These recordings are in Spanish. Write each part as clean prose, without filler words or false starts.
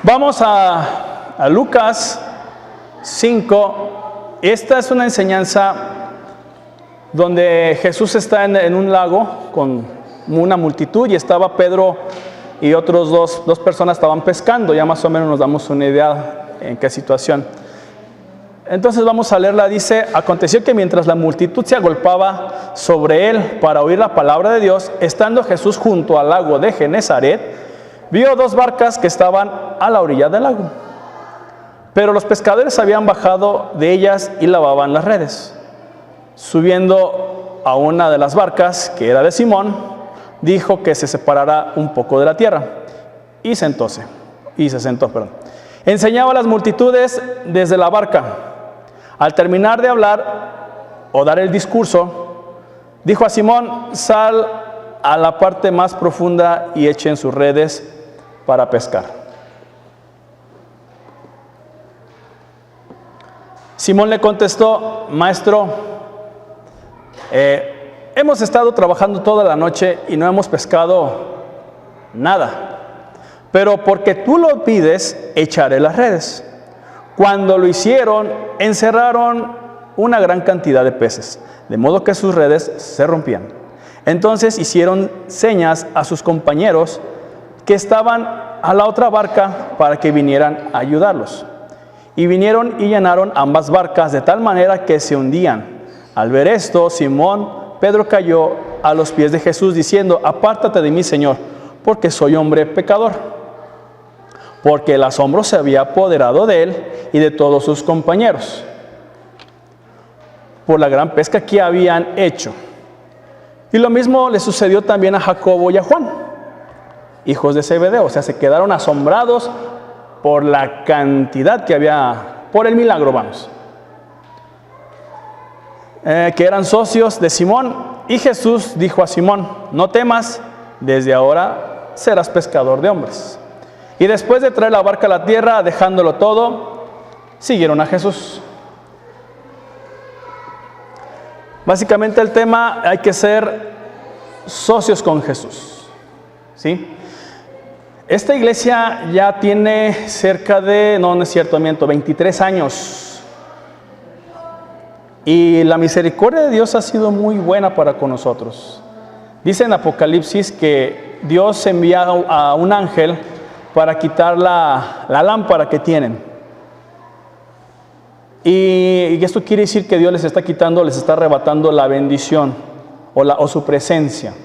Vamos a Lucas 5. Esta es una enseñanza donde Jesús está en un lago con una multitud y estaba Pedro y otros dos personas estaban pescando. Ya más o menos nos damos una idea en qué situación. Entonces vamos a leerla. Dice: aconteció que mientras la multitud se agolpaba sobre él para oír la palabra de Dios, estando Jesús junto al lago de Genezaret, vio dos barcas que estaban a la orilla del lago. Pero los pescadores habían bajado de ellas y lavaban las redes. Subiendo a una de las barcas, que era de Simón, dijo que se separara un poco de la tierra y se sentó. Enseñaba a las multitudes desde la barca. Al terminar de hablar o dar el discurso, dijo a Simón: sal a la parte más profunda y echen sus redes para pescar. Simón le contestó: maestro, hemos estado trabajando toda la noche y no hemos pescado nada, pero porque tú lo pides, echaré las redes. Cuando lo hicieron, encerraron una gran cantidad de peces, de modo que sus redes se rompían. Entonces hicieron señas a sus compañeros que estaban a la otra barca para que vinieran a ayudarlos. Y vinieron y llenaron ambas barcas de tal manera que se hundían. Al ver esto, Pedro cayó a los pies de Jesús diciendo: apártate de mí, Señor, porque soy hombre pecador. Porque el asombro se había apoderado de él y de todos sus compañeros por la gran pesca que habían hecho. Y lo mismo le sucedió también a Jacobo y a Juan, hijos de Zebedeo. O sea, se quedaron asombrados por la cantidad que había, por el milagro, que eran socios de Simón. Y Jesús dijo a Simón: no temas, desde ahora serás pescador de hombres. Y después de traer la barca a la tierra, dejándolo todo, siguieron a Jesús. Básicamente el tema: hay que ser socios con Jesús, ¿sí? Esta iglesia ya tiene cerca de, no es cierto, 23 años. Y la misericordia de Dios ha sido muy buena para con nosotros. Dice en Apocalipsis que Dios envía a un ángel para quitar la lámpara que tienen. Y esto quiere decir que Dios les está quitando, les está arrebatando la bendición o su presencia.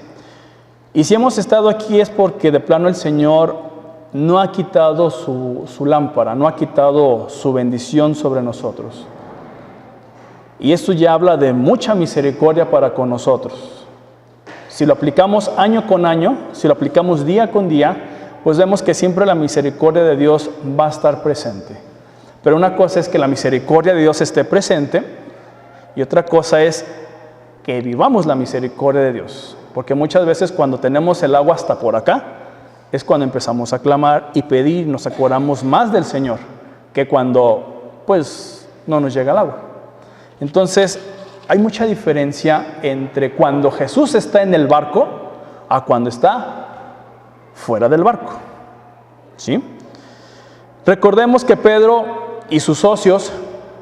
Y si hemos estado aquí es porque de plano el Señor no ha quitado su lámpara, no ha quitado su bendición sobre nosotros. Y esto ya habla de mucha misericordia para con nosotros. Si lo aplicamos año con año, si lo aplicamos día con día, pues vemos que siempre la misericordia de Dios va a estar presente. Pero una cosa es que la misericordia de Dios esté presente y otra cosa es que vivamos la misericordia de Dios. Porque muchas veces cuando tenemos el agua hasta por acá, es cuando empezamos a clamar y pedir, nos acordamos más del Señor que cuando pues no nos llega el agua. Entonces hay mucha diferencia entre cuando Jesús está en el barco a cuando está fuera del barco, ¿sí? Recordemos que Pedro y sus socios,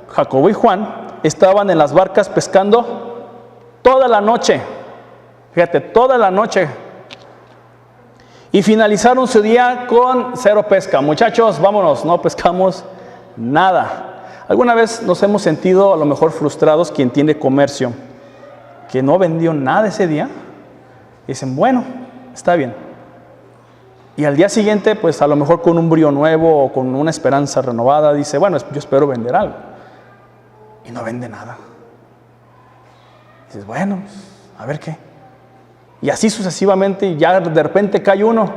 Jacobo y Juan, estaban en las barcas pescando toda la noche. Fíjate, toda la noche. Y finalizaron su día con cero pesca. Muchachos, vámonos, no pescamos nada. ¿Alguna vez nos hemos sentido a lo mejor frustrados, quien tiene comercio, que no vendió nada ese día? Dicen, bueno, está bien. Y al día siguiente, pues a lo mejor con un brío nuevo o con una esperanza renovada, dice, bueno, yo espero vender algo. Y no vende nada. Dices, bueno, a ver qué. Y así sucesivamente, y ya de repente cae uno,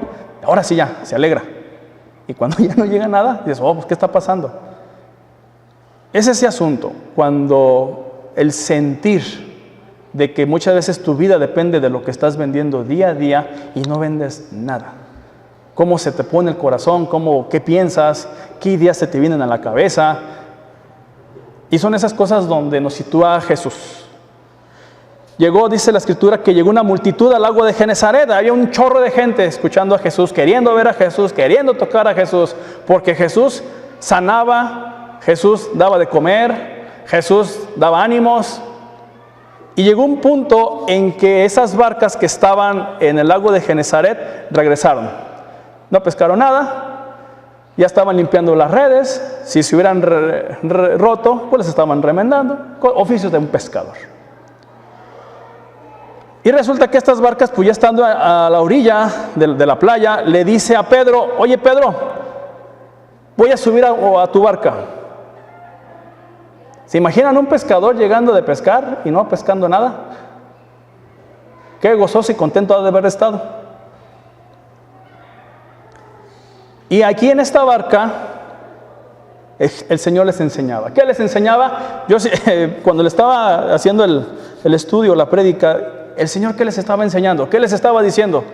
ahora sí ya, se alegra. Y cuando ya no llega nada, dices, oh, pues ¿qué está pasando? Es ese asunto, cuando el sentir de que muchas veces tu vida depende de lo que estás vendiendo día a día y no vendes nada. Cómo se te pone el corazón, qué piensas, qué ideas se te vienen a la cabeza. Y son esas cosas donde nos sitúa Jesús. llegó, dice la escritura, que llegó una multitud al lago de Genesaret. Había un chorro de gente escuchando a Jesús, queriendo ver a Jesús, queriendo tocar a Jesús, porque Jesús sanaba, Jesús daba de comer, Jesús daba ánimos. Y llegó un punto en que esas barcas que estaban en el lago de Genesaret regresaron. No pescaron nada, ya estaban limpiando las redes. Si se hubieran roto, pues les estaban remendando. Oficios de un pescador. Y resulta que estas barcas, pues ya estando a la orilla de la playa, le dice a Pedro: oye Pedro, voy a subir a tu barca. ¿Se imaginan un pescador llegando de pescar y no pescando nada? Qué gozoso y contento ha de haber estado. Y aquí en esta barca el Señor les enseñaba. ¿Qué les enseñaba? Yo cuando le estaba haciendo el estudio, la prédica, el Señor, ¿qué les estaba enseñando? ¿Qué les estaba diciendo?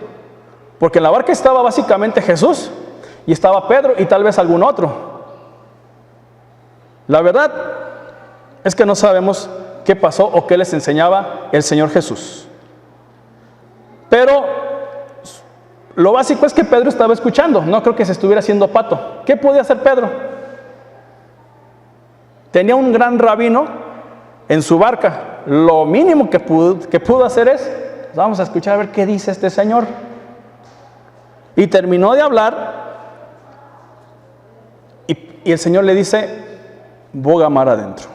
Porque en la barca estaba básicamente Jesús y estaba Pedro y tal vez algún otro. La verdad es que no sabemos qué pasó o qué les enseñaba el Señor Jesús. Pero lo básico es que Pedro estaba escuchando. No creo que se estuviera haciendo pato. ¿Qué podía hacer Pedro? Tenía un gran rabino en su barca. Lo mínimo que pudo hacer es: vamos a escuchar a ver qué dice este señor. Y terminó de hablar y el Señor le dice: boga mar adentro.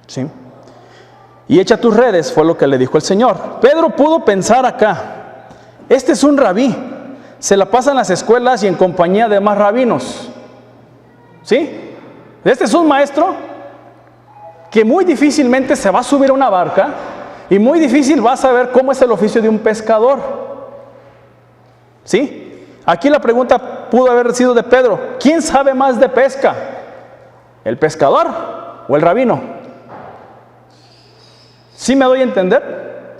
¿Sí? Y echa tus redes, fue lo que le dijo el Señor. Pedro pudo pensar acá: este es un rabí, se la pasa en las escuelas y en compañía de más rabinos. ¿Sí? Este es un maestro que muy difícilmente se va a subir a una barca y muy difícil va a saber cómo es el oficio de un pescador. ¿Sí? Aquí la pregunta pudo haber sido de Pedro: ¿quién sabe más de pesca? ¿El pescador o el rabino? ¿Sí me doy a entender?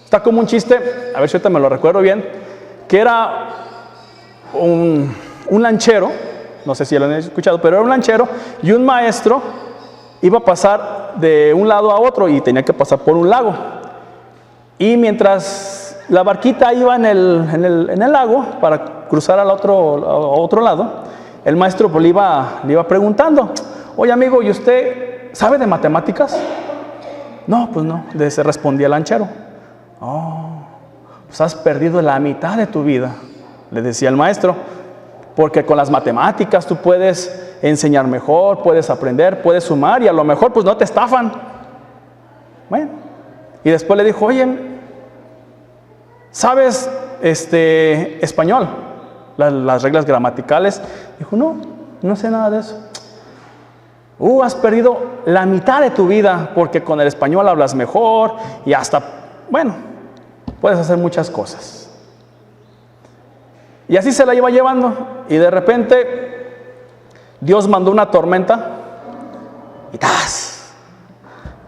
Está como un chiste, a ver si ahorita me lo recuerdo bien, que era un lanchero, no sé si lo han escuchado, pero era un lanchero y un maestro iba a pasar de un lado a otro y tenía que pasar por un lago. Y mientras la barquita iba en el lago para cruzar a otro lado, el maestro pues, le iba preguntando: oye amigo, ¿y usted sabe de matemáticas? No, pues no, se respondía el lanchero. Oh, pues has perdido la mitad de tu vida, le decía el maestro, porque con las matemáticas tú puedes enseñar mejor, puedes aprender, puedes sumar y a lo mejor pues no te estafan. Bueno, y después le dijo: oye, ¿sabes español? Las reglas gramaticales. Dijo: no sé nada de eso. Has perdido la mitad de tu vida porque con el español hablas mejor y hasta, bueno, puedes hacer muchas cosas. Y así se la iba llevando y de repente Dios mandó una tormenta y ¡tas!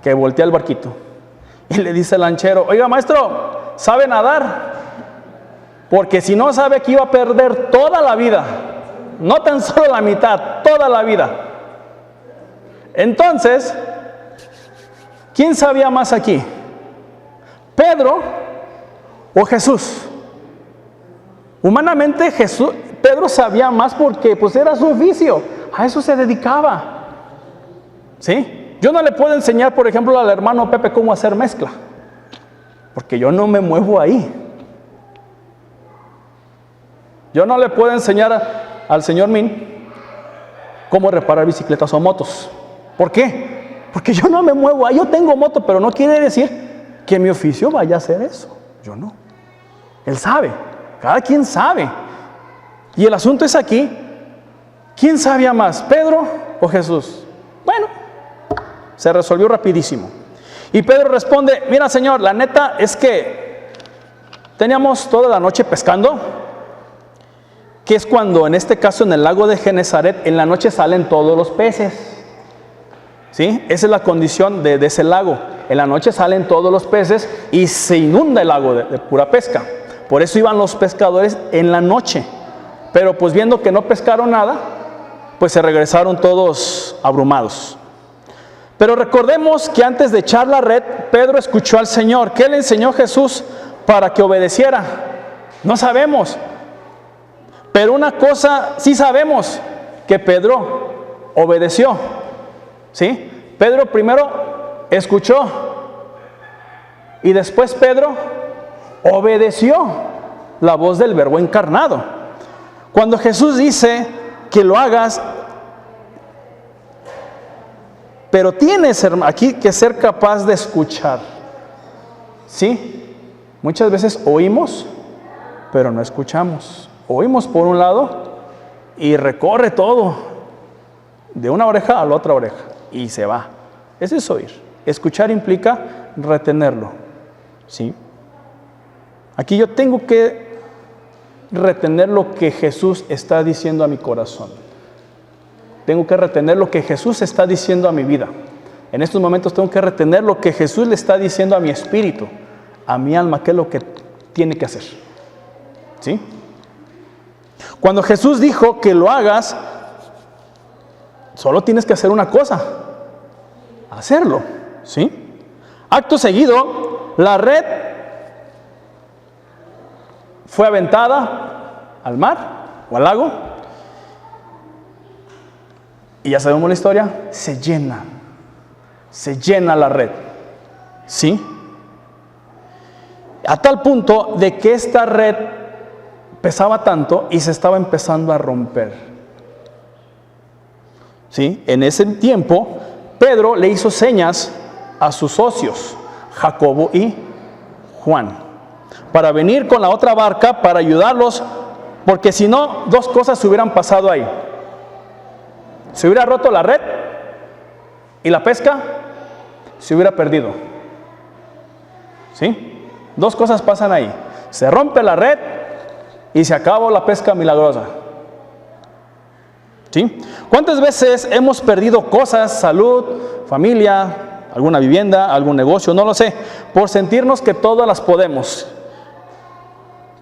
Que voltea el barquito y le dice al lanchero: oiga maestro, ¿sabe nadar? Porque si no sabe que iba a perder toda la vida, no tan solo la mitad, toda la vida. Entonces, ¿quién sabía más aquí? ¿Pedro o Jesús? Humanamente Pedro sabía más porque pues era su oficio, a eso se dedicaba. ¿Sí? Yo no le puedo enseñar, por ejemplo, al hermano Pepe cómo hacer mezcla, porque yo no me muevo ahí. Yo no le puedo enseñar al señor Min cómo reparar bicicletas o motos. ¿Por qué? Porque yo no me muevo ahí. Yo tengo moto, pero no quiere decir que mi oficio vaya a ser eso. Yo no. Él sabe. Cada quien sabe. Y el asunto es aquí: ¿quién sabía más, Pedro o Jesús? Bueno, se resolvió rapidísimo. Y Pedro responde: mira Señor, la neta es que teníamos toda la noche pescando, que es cuando en este caso en el lago de Genesaret en la noche salen todos los peces. ¿Sí? Esa es la condición de ese lago. En la noche salen todos los peces y se inunda el lago de pura pesca. Por eso iban los pescadores en la noche. Pero pues viendo que no pescaron nada, pues se regresaron todos abrumados. Pero recordemos que antes de echar la red, Pedro escuchó al Señor. ¿Qué le enseñó Jesús para que obedeciera? No sabemos. Pero una cosa sí sabemos, que Pedro obedeció. ¿Sí? Pedro primero escuchó y después Pedro obedeció la voz del Verbo encarnado. Cuando Jesús dice que lo hagas, pero tienes aquí que ser capaz de escuchar. ¿Sí? Muchas veces oímos, pero no escuchamos. Oímos por un lado y recorre todo, de una oreja a la otra oreja, y se va. Eso es oír. Escuchar implica retenerlo. ¿Sí? Aquí yo tengo que retener lo que Jesús está diciendo a mi corazón. Tengo que retener lo que Jesús está diciendo a mi vida. En estos momentos tengo que retener lo que Jesús le está diciendo a mi espíritu, a mi alma, qué es lo que tiene que hacer. ¿Sí? Cuando Jesús dijo que lo hagas, solo tienes que hacer una cosa: hacerlo. ¿Sí? Acto seguido, la red fue aventada al mar o al lago. Y ya sabemos la historia, se llena la red. ¿Sí? A tal punto de que esta red pesaba tanto y se estaba empezando a romper. ¿Sí? En ese tiempo, Pedro le hizo señas a sus socios, Jacobo y Juan, para venir con la otra barca para ayudarlos, porque si no, dos cosas se hubieran pasado ahí. Se hubiera roto la red y la pesca se hubiera perdido. ¿Sí? Dos cosas pasan ahí: se rompe la red y se acabó la pesca milagrosa. ¿Sí? ¿Cuántas veces hemos perdido cosas, salud, familia, alguna vivienda, algún negocio, no lo sé, por sentirnos que todas las podemos?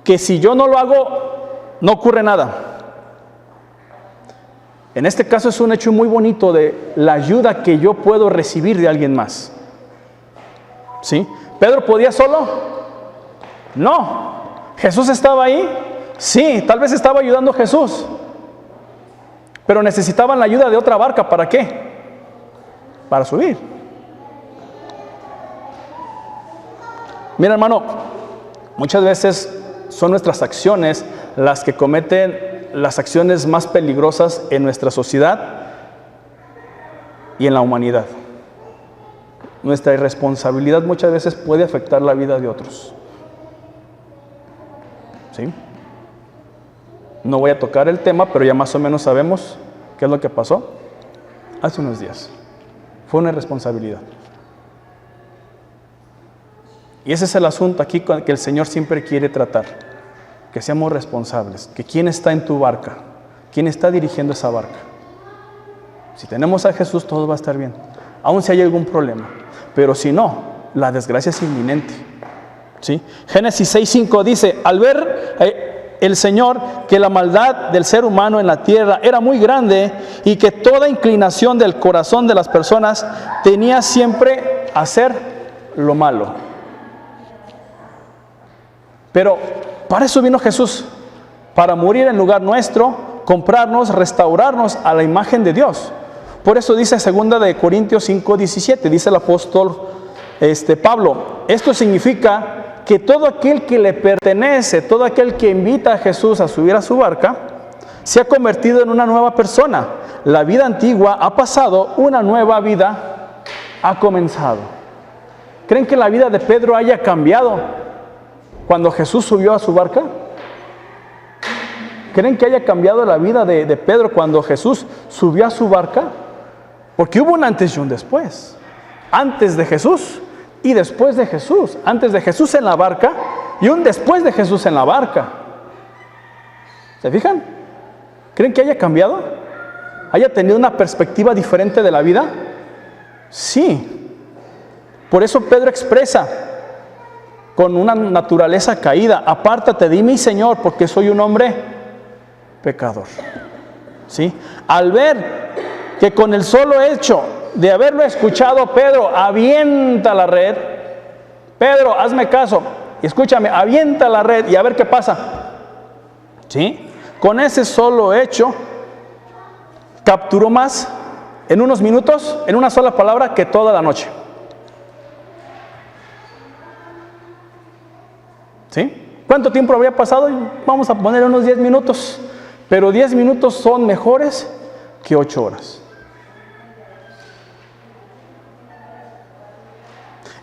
Que si yo no lo hago, no ocurre nada. En este caso es un hecho muy bonito de la ayuda que yo puedo recibir de alguien más. ¿Sí? ¿Pedro podía solo? No. ¿Jesús estaba ahí? Sí, tal vez estaba ayudando a Jesús. Pero necesitaban la ayuda de otra barca. ¿Para qué? Para subir. Mira, hermano, muchas veces son nuestras acciones las que cometen las acciones más peligrosas en nuestra sociedad y en la humanidad. Nuestra irresponsabilidad muchas veces puede afectar la vida de otros. ¿Sí? No voy a tocar el tema, pero ya más o menos sabemos qué es lo que pasó hace unos días. Fue una irresponsabilidad. Y ese es el asunto aquí que el Señor siempre quiere tratar. Que seamos responsables. Que quién está en tu barca, quién está dirigiendo esa barca. Si tenemos a Jesús, todo va a estar bien, aun si hay algún problema. Pero si no, la desgracia es inminente. ¿Sí? Génesis 6:5 dice: al ver el Señor que la maldad del ser humano en la tierra era muy grande y que toda inclinación del corazón de las personas tenía siempre a hacer lo malo. Pero para eso vino Jesús, para morir en lugar nuestro, comprarnos, restaurarnos a la imagen de Dios. Por eso dice 2 Corintios 5:17, dice el apóstol Pablo: esto significa que todo aquel que le pertenece, todo aquel que invita a Jesús a subir a su barca, se ha convertido en una nueva persona. La vida antigua ha pasado, una nueva vida ha comenzado. ¿Creen que la vida de Pedro haya cambiado cuando Jesús subió a su barca? ¿Creen que haya cambiado la vida de Pedro cuando Jesús subió a su barca? Porque hubo un antes y un después. Antes de Jesús y después de Jesús. Antes de Jesús en la barca y un después de Jesús en la barca. ¿Se fijan? ¿Creen que haya cambiado? ¿Haya tenido una perspectiva diferente de la vida? Sí. Por eso Pedro expresa con una naturaleza caída: apártate de mí, Señor, porque soy un hombre pecador. ¿Sí? Al ver que con el solo hecho de haberlo escuchado, Pedro, avienta la red. Pedro, hazme caso y escúchame, avienta la red y a ver qué pasa. ¿Sí? Con ese solo hecho, capturó más en unos minutos, en una sola palabra, que toda la noche. ¿Sí? ¿Cuánto tiempo habría pasado? Vamos a poner unos 10 minutos. Pero 10 minutos son mejores que 8 horas.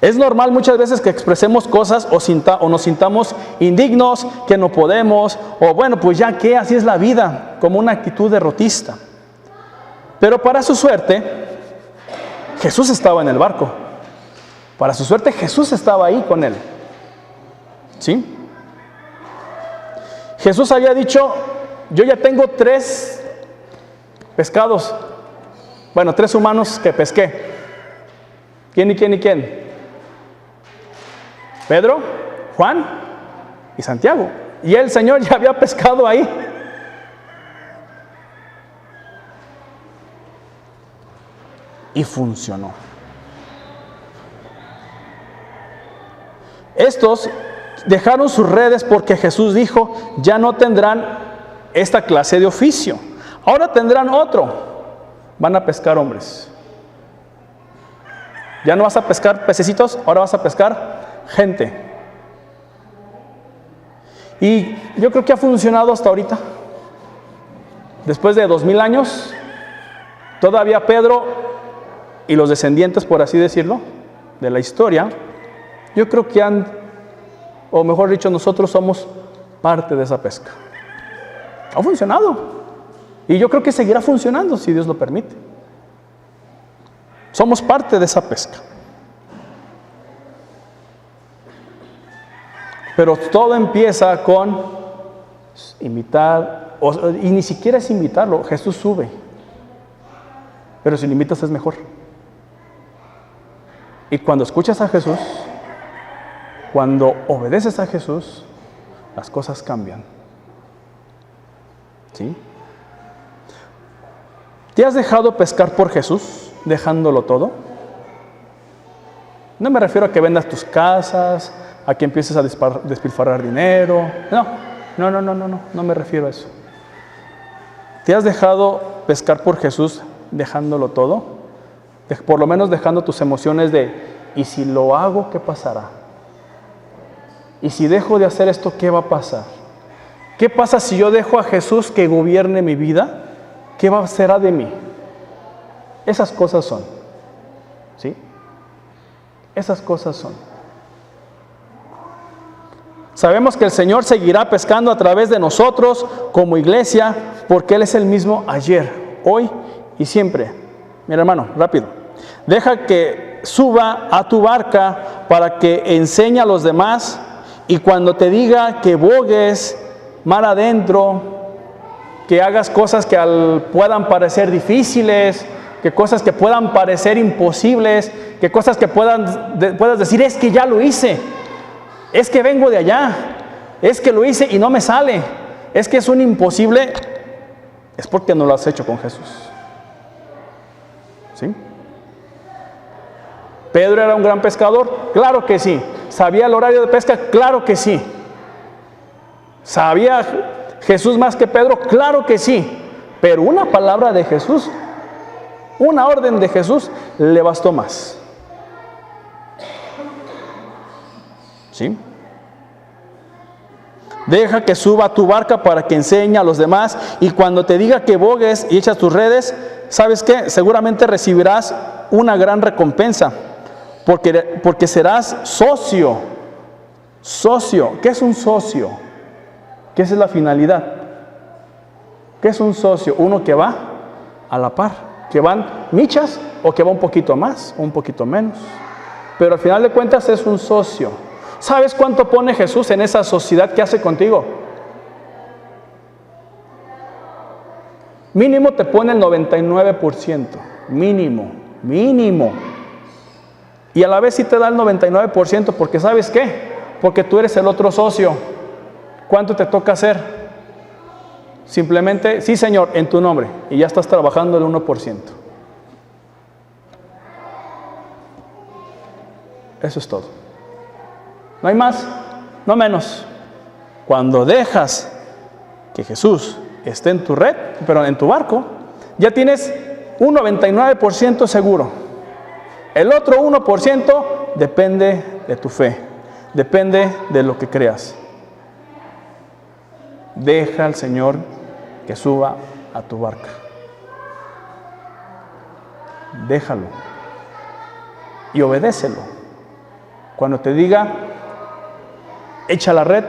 Es normal muchas veces que expresemos cosas o nos sintamos indignos, que no podemos, o bueno, pues ya que así es la vida, como una actitud derrotista. Pero para su suerte, Jesús estaba en el barco. Para su suerte, Jesús estaba ahí con él. ¿Sí? Jesús había dicho, yo ya tengo 3 pescados, bueno, 3 humanos que pesqué. ¿Quién y quién y quién? Pedro, Juan y Santiago. Y el Señor ya había pescado ahí. Y funcionó. Estos dejaron sus redes porque Jesús dijo, ya no tendrán esta clase de oficio. Ahora tendrán otro. Van a pescar hombres. Ya no vas a pescar pececitos, ahora vas a pescar gente. Y yo creo que ha funcionado hasta ahorita. Después de 2000 años, todavía Pedro y los descendientes, por así decirlo, de la historia, yo creo que o mejor dicho, nosotros somos parte de esa pesca. Ha funcionado. Y yo creo que seguirá funcionando si Dios lo permite. Somos parte de esa pesca. Pero todo empieza con imitar, y ni siquiera es imitarlo. Jesús sube. Pero si lo imitas es mejor. Y cuando escuchas a Jesús, cuando obedeces a Jesús, las cosas cambian. ¿Sí? ¿Te has dejado pescar por Jesús, dejándolo todo? No me refiero a que vendas tus casas, a que empieces a despilfarrar dinero. No me refiero a eso. ¿Te has dejado pescar por Jesús, dejándolo todo? Por lo menos dejando tus emociones de, ¿y si lo hago, qué pasará? ¿Y si dejo de hacer esto, qué va a pasar? ¿Qué pasa si yo dejo a Jesús que gobierne mi vida? ¿Qué será de mí? Esas cosas son. ¿Sí? Esas cosas son. Sabemos que el Señor seguirá pescando a través de nosotros como iglesia, porque Él es el mismo ayer, hoy y siempre. Mira, hermano, rápido. Deja que suba a tu barca para que enseñe a los demás, y cuando te diga que bogues mar adentro, que hagas cosas que puedan parecer difíciles, que cosas que puedan parecer imposibles, que cosas que puedas decir, es que ya lo hice, es que vengo de allá, es que lo hice y no me sale, es que es un imposible, es porque no lo has hecho con Jesús. ¿Sí? ¿Pedro era un gran pescador? Claro que sí. ¿Sabía el horario de pesca? Claro que sí. ¿Sabía Jesús más que Pedro? Claro que sí. Pero una palabra de Jesús, una orden de Jesús, le bastó más. ¿Sí? Deja que suba a tu barca para que enseñe a los demás, y cuando te diga que bogues y echas tus redes, ¿sabes qué? Seguramente recibirás una gran recompensa, porque serás socio. Socio. ¿Qué es un socio? ¿Qué es la finalidad? ¿Qué es un socio? Uno que va a la par, que van michas o que va un poquito más o un poquito menos, pero al final de cuentas es un socio. ¿Sabes cuánto pone Jesús en esa sociedad que hace contigo? Mínimo te pone el 99%, mínimo. Y a la vez sí te da el 99%, porque ¿sabes qué? Porque tú eres el otro socio. ¿Cuánto te toca hacer? Simplemente, sí Señor, en tu nombre, y ya estás trabajando el 1%. Eso es todo. No hay más, no menos. Cuando dejas que Jesús esté en tu red, pero en tu barco, ya tienes un 99% seguro. El otro 1% depende de tu fe, depende de lo que creas. Deja al Señor que suba a tu barca. Déjalo y obedécelo. Cuando te diga, echa la red,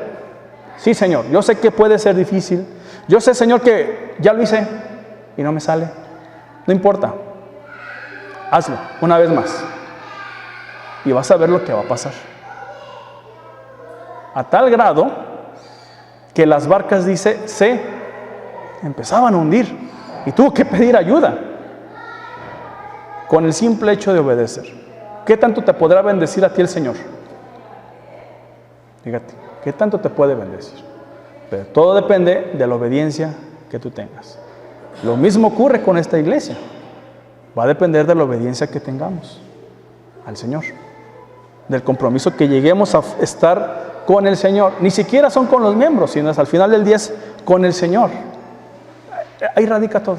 sí, Señor, yo sé que puede ser difícil. Yo sé, Señor, que ya lo hice y no me sale. No importa. Hazlo una vez más. Y vas a ver lo que va a pasar. A tal grado que las barcas, dice, se empezaban a hundir. Y tuvo que pedir ayuda. Con el simple hecho de obedecer. ¿Qué tanto te podrá bendecir a ti el Señor? Fíjate, ¿qué tanto te puede bendecir? Pero todo depende de la obediencia que tú tengas. Lo mismo ocurre con esta iglesia. Va a depender de la obediencia que tengamos al Señor. Del compromiso que lleguemos a estar con el Señor. Ni siquiera son con los miembros, sino al final del día es con el Señor. Ahí radica todo.